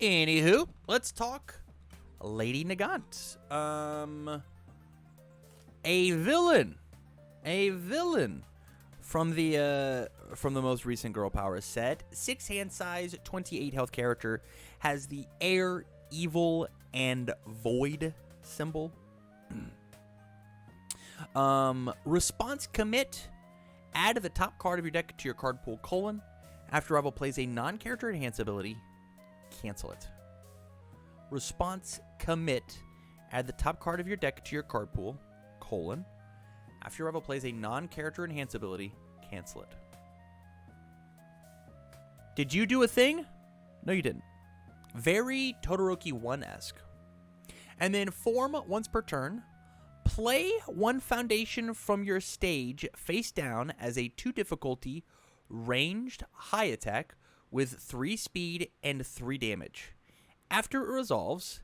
Anywho, let's talk Lady Nagant. A villain from the most recent Girl Power set. 6 hand size, 28 health character, has the air, evil, and void symbol. Response commit. Add the top card of your deck to your card pool, : after rival plays a non-character enhance ability, cancel it. Response commit. Add the top card of your deck to your card pool, : after your rival plays a non-character enhance ability, cancel it. Did you do a thing? No, you didn't. Very Todoroki 1-esque. And then form once per turn. Play 1 foundation from your stage face down as a 2 difficulty ranged high attack with 3 speed and 3 damage. After it resolves,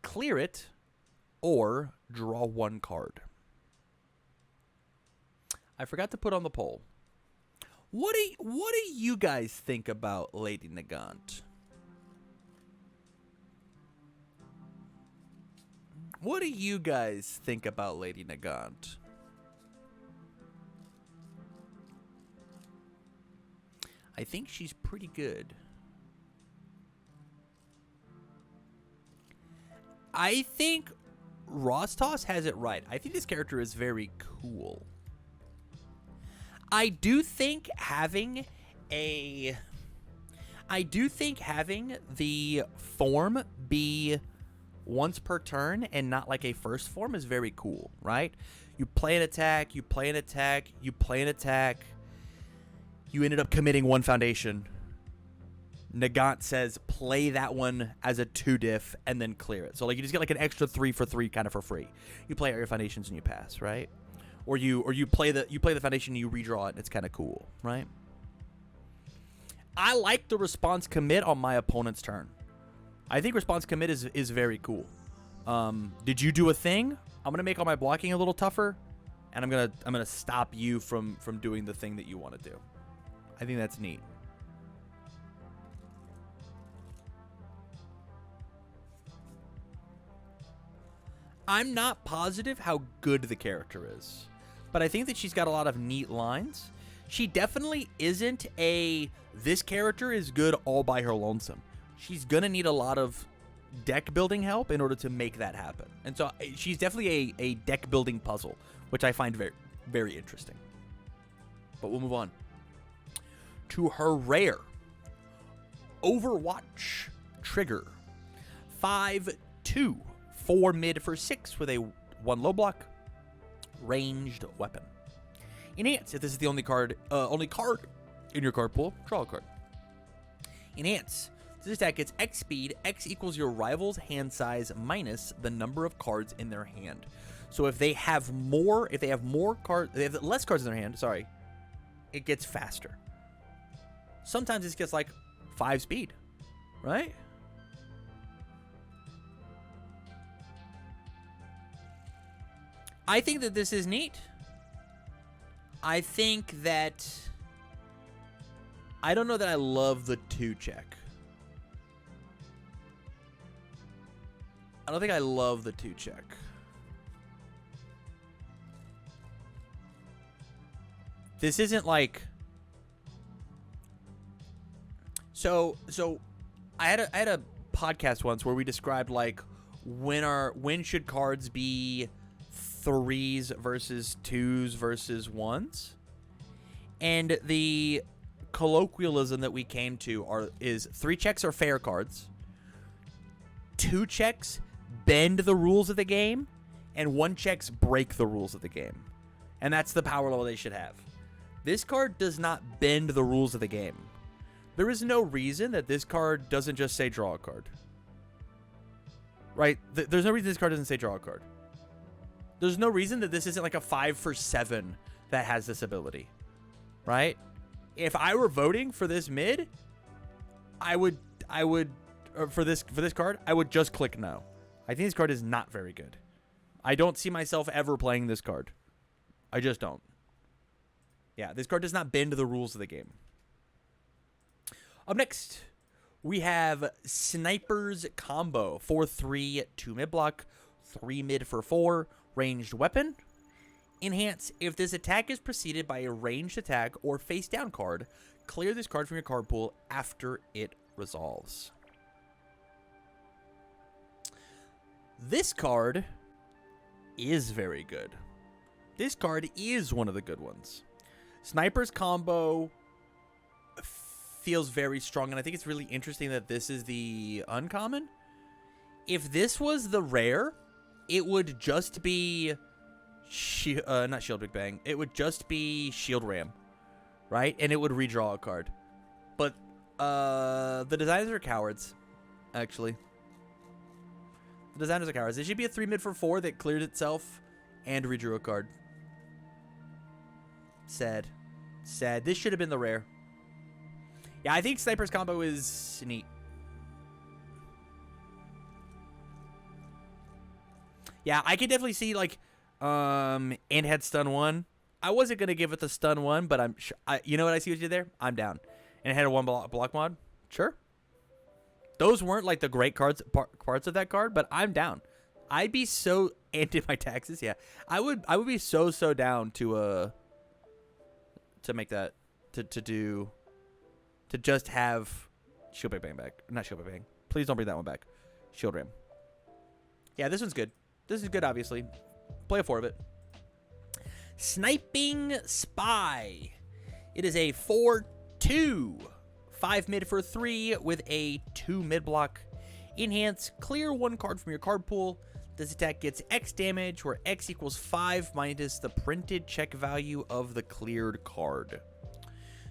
clear it or draw 1 card. I forgot to put on the poll. What do you guys think about Lady Nagant? What do you guys think about Lady Nagant? I think she's pretty good. I think Rostos has it right. I think this character is very cool. I do think having the form be once per turn and not like a first form is very cool, right? You play an attack, you play an attack, you play an attack. You ended up committing 1 foundation. Nagant says play that one as a 2 diff and then clear it. So like you just get like an extra 3 for 3 kind of for free. You play out your foundations and you pass, right? Or you play the foundation and you redraw it and it's kind of cool, right? I like the response commit on my opponent's turn. I think response commit is very cool. Did you do a thing? I'm gonna make all my blocking a little tougher, and I'm gonna stop you from doing the thing that you want to do. I think that's neat. I'm not positive how good the character is, but I think that she's got a lot of neat lines. She definitely isn't this character is good all by her lonesome. She's going to need a lot of deck building help in order to make that happen. And so she's definitely a deck building puzzle, which I find very, very interesting. But we'll move on to her rare Overwatch Trigger. 5/2, 4 mid for 6 with a 1 low block, ranged weapon. Enhance. If this is the only card in your card pool, draw a card. Enhance. This attack gets X speed. X equals your rival's hand size minus the number of cards in their hand. So if they have less cards in their hand, it gets faster. Sometimes this gets like 5 speed, right? I think that this is neat. I think that I don't know that I love the 2 check. I don't think I love the 2 check. This isn't like so I had a podcast once where we described like when should cards be 3s versus 2s versus 1s, and the colloquialism that we came to is 3 checks are fair cards, 2 checks bend the rules of the game, and 1 checks break the rules of the game. And that's the power level they should have. This card does not bend the rules of the game. There is no reason that this card doesn't just say draw a card. Right? There's no reason this card doesn't say draw a card. There's no reason that this isn't like a 5 for 7 that has this ability. Right? If I were voting for this mid, I would for this card, I would just click no. I think this card is not very good. I don't see myself ever playing this card. I just don't. Yeah, this card does not bend the rules of the game. Up next, We have Sniper's Combo, 4/3, 2 mid block, 3 mid for 4, ranged weapon. Enhance, if this attack is preceded by a ranged attack or face down card, clear this card from your card pool after it resolves. This card is very good. This card is one of the good ones. Sniper's Combo feels very strong, and I think it's really interesting that this is the uncommon. If this was the rare, it would just be not Shield Big Bang. It would just be Shield Ram, right? And it would redraw a card. But the designers are cowards, actually. The designers are cowards. It should be a 3 mid for 4 that cleared itself and redrew a card. Sad. Sad. This should have been the rare. Yeah, I think Sniper's Combo is neat. Yeah, I could definitely see, like, and had stun 1. I wasn't going to give it the stun 1, but I'm sure. You know what I see what you did there? I'm down. And it had a 1 block mod? Sure. Those weren't, like, the great parts of that card, but I'm down. I'd be so anti my taxes. Yeah, I would be so down to make that to just have Shield Bang Bang back. Not Shield Bang Bang. Please don't bring that one back. Shield Ram. Yeah, this one's good. This is good, obviously. Play a 4 of it. Sniping Spy. It is a 4/2. 5 mid for 3 with a 2 mid block. Enhance, clear 1 card from your card pool. This attack gets X damage, where X equals 5 minus the printed check value of the cleared card.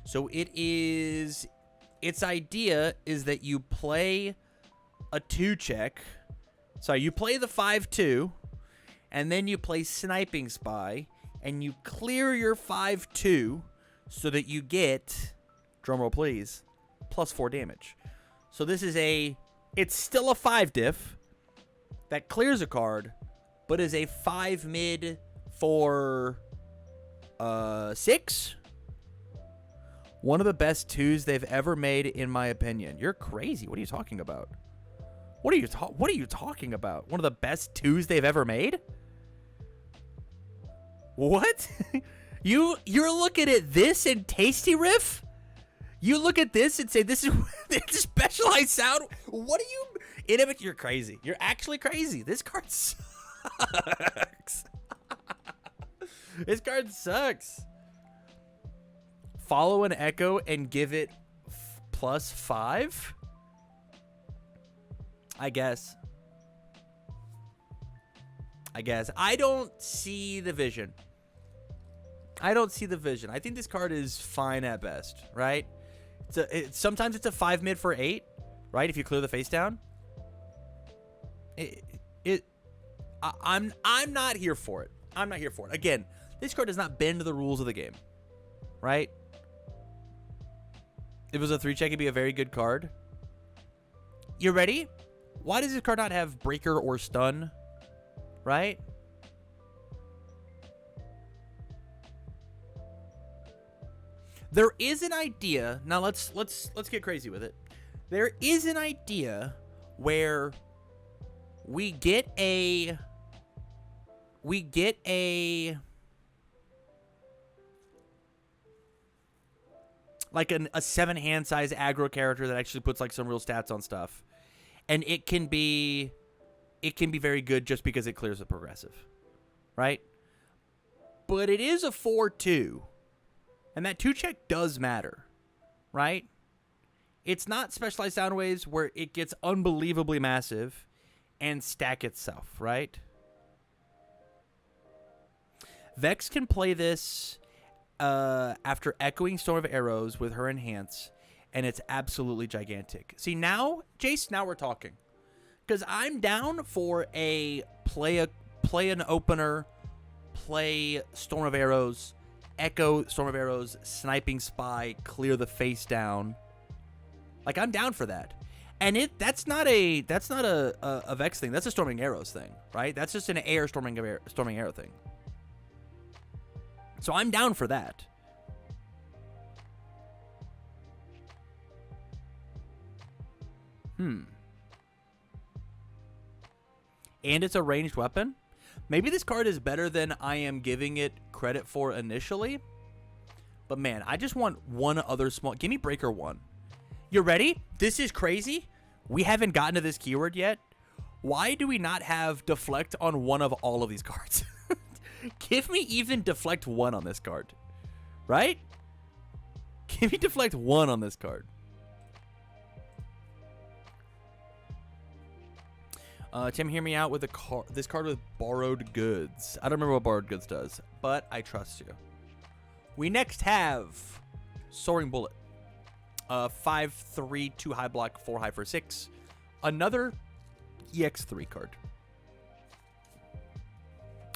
So its idea is that you play a 2 check. So you play the 5/2, and then you play Sniping Spy, and you clear your 5/2 so that you get, drumroll please, +4 damage. So this is it's still a 5 diff that clears a card, but is a 5 mid for 6. One of the best 2s they've ever made, in my opinion. You're crazy. What are you talking about? What are you talking about? One of the best 2s they've ever made? What? You're looking at this in Tasty Riff? You look at this and say this is specialized sound. What are you? You're crazy. You're actually crazy. This card sucks. This card sucks. Follow an echo and give it +5. I guess. I don't see the vision. I think this card is fine at best, right? Sometimes it's a 5 mid for 8, right? If you clear the face down. I'm not here for it. Again, this card does not bend the rules of the game, right? If it was a 3 check, it'd be a very good card. You ready? Why does this card not have breaker or stun? Right? There is an idea. Now let's get crazy with it. There is an idea where we get a like a 7 hand size aggro character that actually puts like some real stats on stuff. And it can be very good just because it clears the progressive, right? But it is a 4/2, and that 2 check does matter, right? It's not specialized sound waves where it gets unbelievably massive and stack itself, right? Vex can play this after echoing Storm of Arrows with her enhance, and it's absolutely gigantic. See, now, Jace, now we're talking. Because I'm down for a play an opener, play Storm of Arrows, echo Storm of Arrows, Sniping Spy, clear the face down. Like, I'm down for that. And that's not a Vex thing. That's a Storming Arrows thing, right? That's just an air Storming Arrow thing. So I'm down for that. And it's a ranged weapon. Maybe this card is better than I am giving it credit for initially. But man, I just want one other small... Give me Breaker 1. You ready? This is crazy. We haven't gotten to this keyword yet. Why do we not have Deflect on one of all of these cards? Give me even Deflect 1 on this card. Right? Give me Deflect 1 on this card. Tim, hear me out with this card with Borrowed Goods. I don't remember what Borrowed Goods does, but I trust you. We next have Soaring Bullet. 5/3, 2 high block, 4 high for 6. Another EX3 card.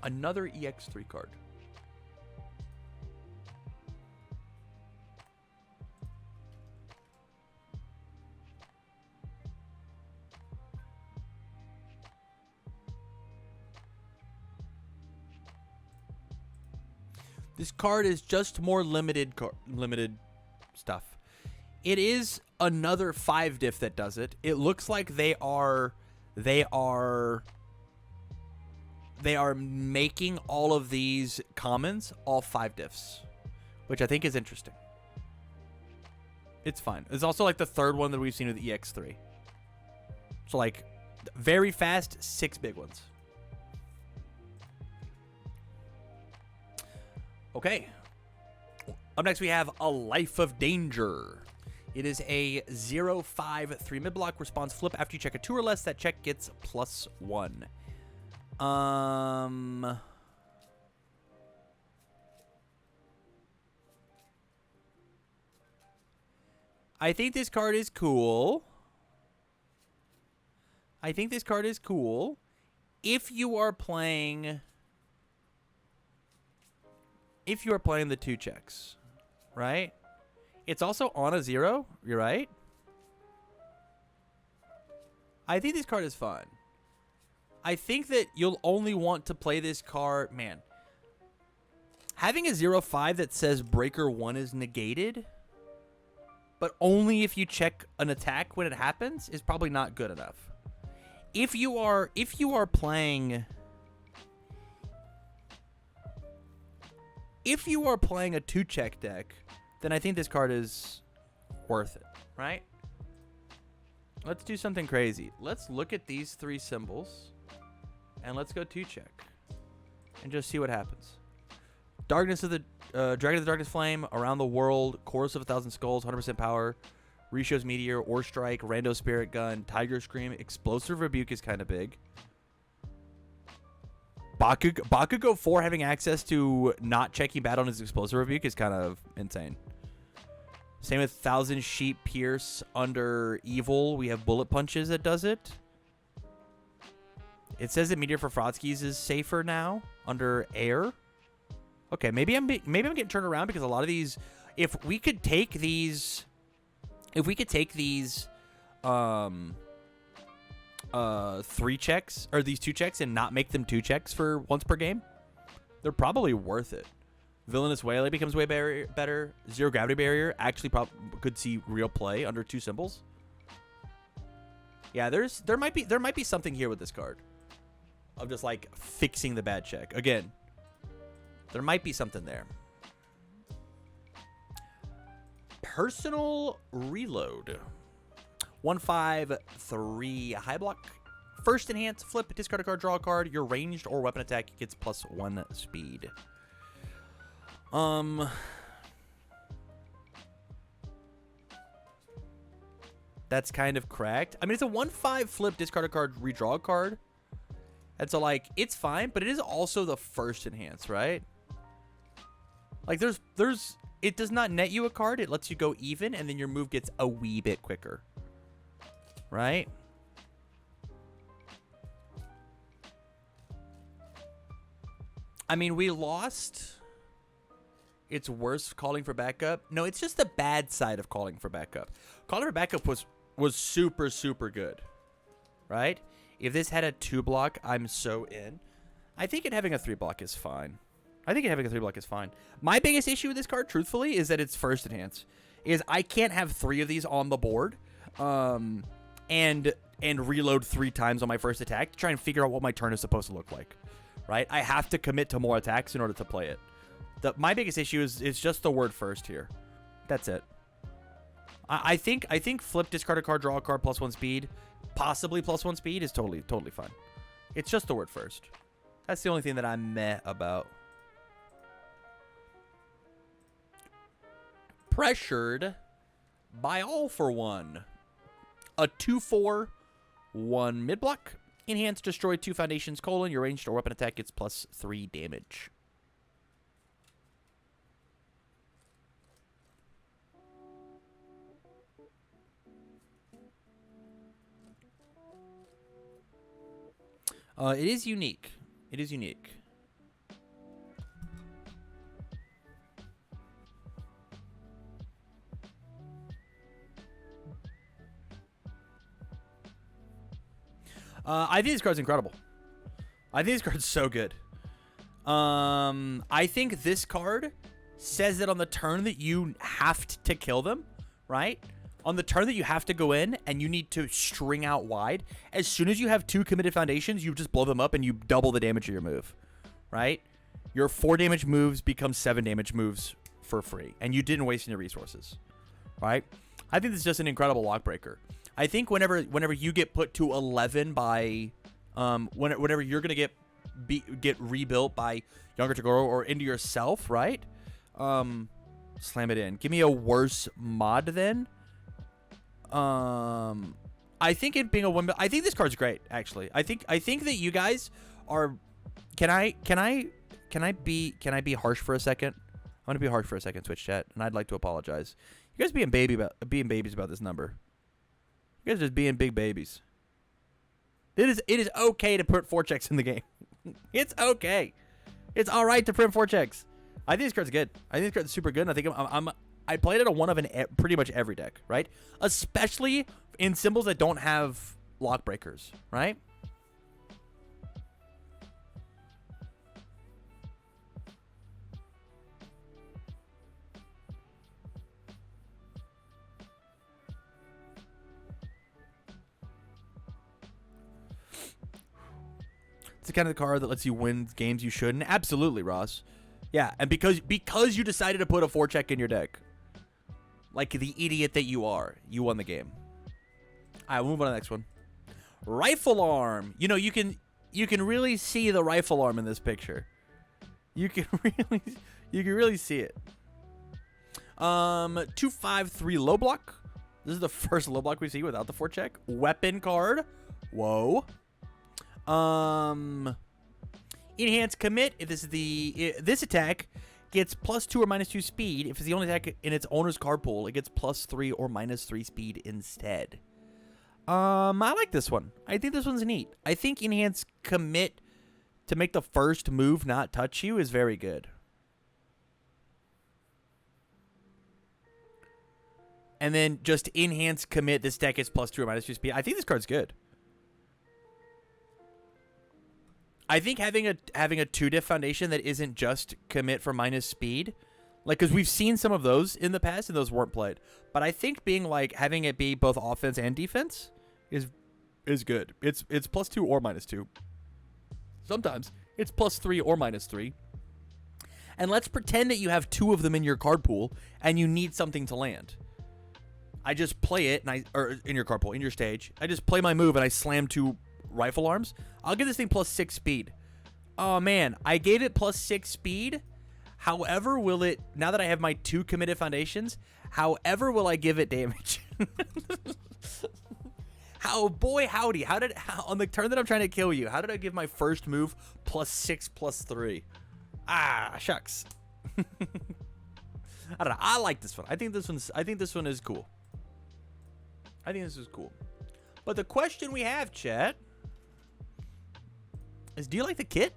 Another EX3 card. This card is just more limited stuff. It is another 5 diff that does it. It looks like they are making all of these commons all 5 diffs, which I think is interesting. It's fine. It's also like the third one that we've seen with the EX3. So like very fast, 6 big ones. Okay. Up next we have A Life of Danger. It is a 0/5 3 mid block response flip. After you check a 2 or less, that check gets +1. I think this card is cool. If you are playing the 2 checks, right? It's also on a 0. You're right. I think this card is fun. I think that you'll only want to play this card. Man, having a 0/5 that says Breaker 1 is negated, but only if you check an attack when it happens, is probably not good enough. If you are playing a 2 check deck, then I think this card is worth it, right? Let's do something crazy. Let's look at these 3 symbols, and let's go 2 check, and just see what happens. Darkness of the Dragon of the Darkness Flame, Around the World, Chorus of 1,000 Skulls, 100% Power, Risho's Meteor, Ore Strike, Rando Spirit Gun, Tiger Scream, Explosive Rebuke is kind of big. Bakugo 4 having access to not checking bad on his Explosive Rebuke is kind of insane. Same with 1,000 Sheep Pierce under Evil. We have Bullet Punches that does it. It says that Meteor for Frotzky's is safer now under Air. Okay, maybe I'm getting turned around because a lot of these, if we could take these 3 checks or these 2 checks and not make them 2 checks for once per game, they're probably worth it. Villainous Waylay becomes way better. Zero Gravity Barrier actually could see real play under 2 symbols. Yeah, there might be something here with this card of just like fixing the bad check. Again, there might be something there. Personal Reload. 1/5 3 high block. First enhance, flip, discard a card, draw a card. Your ranged or weapon attack gets +1 speed. That's kind of cracked. I mean, it's a 1/5 flip, discard a card, redraw a card. And so, like, it's fine, but it is also the first enhance, right? Like, it does not net you a card. It lets you go even, and then your move gets a wee bit quicker. Right? I mean, we lost. It's worse calling for backup. No, it's just the bad side of calling for backup. Calling for backup was super, super good. Right? If this had a 2 block, I'm so in. I think it having a 3 block is fine. My biggest issue with this card, truthfully, is that it's first enhance. I can't have 3 of these on the board. and reload 3 times on my first attack to try and figure out what my turn is supposed to look like, right? I have to commit to more attacks in order to play it. My biggest issue is just the word first here. That's it. I think flip, discard a card, draw a card, +1 speed, possibly +1 speed is totally fine. It's just the word first. That's the only thing that I'm meh about. Pressured by All for One. A 2/4, 1 mid block. Enhance, destroy 2 foundations, your ranged or weapon attack gets +3 damage. It is unique. It is unique. I think this card's incredible. I think this card's so good. I think this card says that on the turn that you have to kill them, right? On the turn that you have to go in and you need to string out wide, as soon as you have 2 committed foundations, you just blow them up and you double the damage of your move, right? Your 4 damage moves become 7 damage moves for free, and you didn't waste any resources, right? I think this is just an incredible lock breaker. I think whenever you get put to 11 by, whenever you're gonna get rebuilt by Younger Tagoro or into yourself, right? Slam it in. Give me a worse mod then. I think it being a one. I think this card's great. Actually, I think that you guys are. Can I be harsh for a second? I'm gonna be harsh for a second, Twitch chat, and I'd like to apologize. You guys being babies about this number. You guys are just being big babies. It is okay to print 4 checks in the game. It's okay. It's all right to print 4 checks. I think this card's good. I think this card's super good. And I think I played it on one of pretty much every deck, right? Especially in symbols that don't have lock breakers, right? It's the kind of card that lets you win games you shouldn't. Absolutely, Ross. Yeah, and because you decided to put a 4 check in your deck, like the idiot that you are, you won the game. All right, we'll move on to the next one. Rifle arm. You know, you can really see the rifle arm in this picture. You can really see it. 2/5/3 low block. This is the first low block we see without the 4 check. Weapon card. Whoa. Enhance commit. If this is this attack gets +2 or -2 speed. If it's the only attack in its owner's card pool, it gets +3 or -3 speed instead. I like this one. I think this one's neat. I think enhance commit to make the first move not touch you is very good. And then just enhance commit. This deck gets +2 or -2 speed. I think this card's good. I think having a 2-diff foundation that isn't just commit for minus speed, like, because we've seen some of those in the past and those weren't played. But I think being like having it be both offense and defense is good. It's +2 or -2. Sometimes it's +3 or -3. And let's pretend that you have 2 of them in your card pool and you need something to land. I just play it or in your card pool, in your stage. I just play my move and I slam 2 rifle arms. I'll give this thing +6 speed. Oh man, I gave it +6 speed. However, will it, now that I have my 2 committed foundations, however will I give it damage? Boy howdy, on the turn that I'm trying to kill you, how did I give my first move +6 +3? Ah, shucks. I don't know. I like this one. I think this one is cool. I think this is cool. But the question we have, chat, is do you like the kit?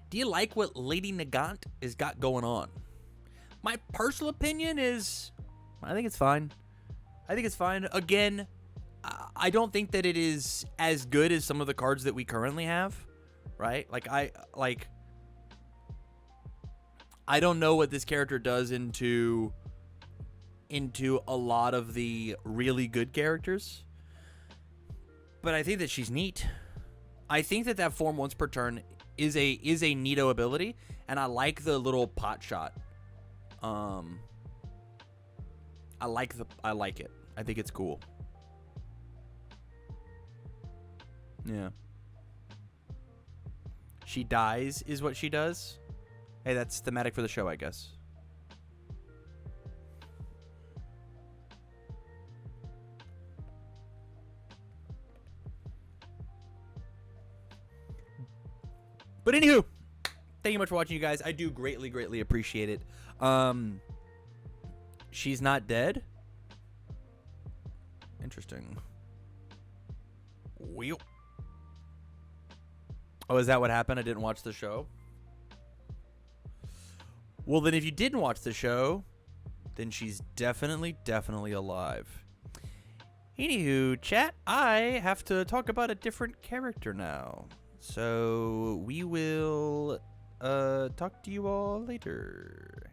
Do you like what Lady Nagant has got going on? My personal opinion is, I think it's fine. I think it's fine. Again, I don't think that it is as good as some of the cards that we currently have, right? I don't know what this character does into into a lot of the really good characters. But I think that she's neat. I think that form once per turn is a neato ability, and I like the little pot shot. I like it. I think it's cool. Yeah. She dies is what she does. Hey, that's thematic for the show, I guess. But anywho, thank you much for watching, you guys. I do greatly, greatly appreciate it. She's not dead? Interesting. Wheel. Oh, is that what happened? I didn't watch the show? Well, then if you didn't watch the show, then she's definitely, definitely alive. Anywho, chat, I have to talk about a different character now. So we will talk to you all later.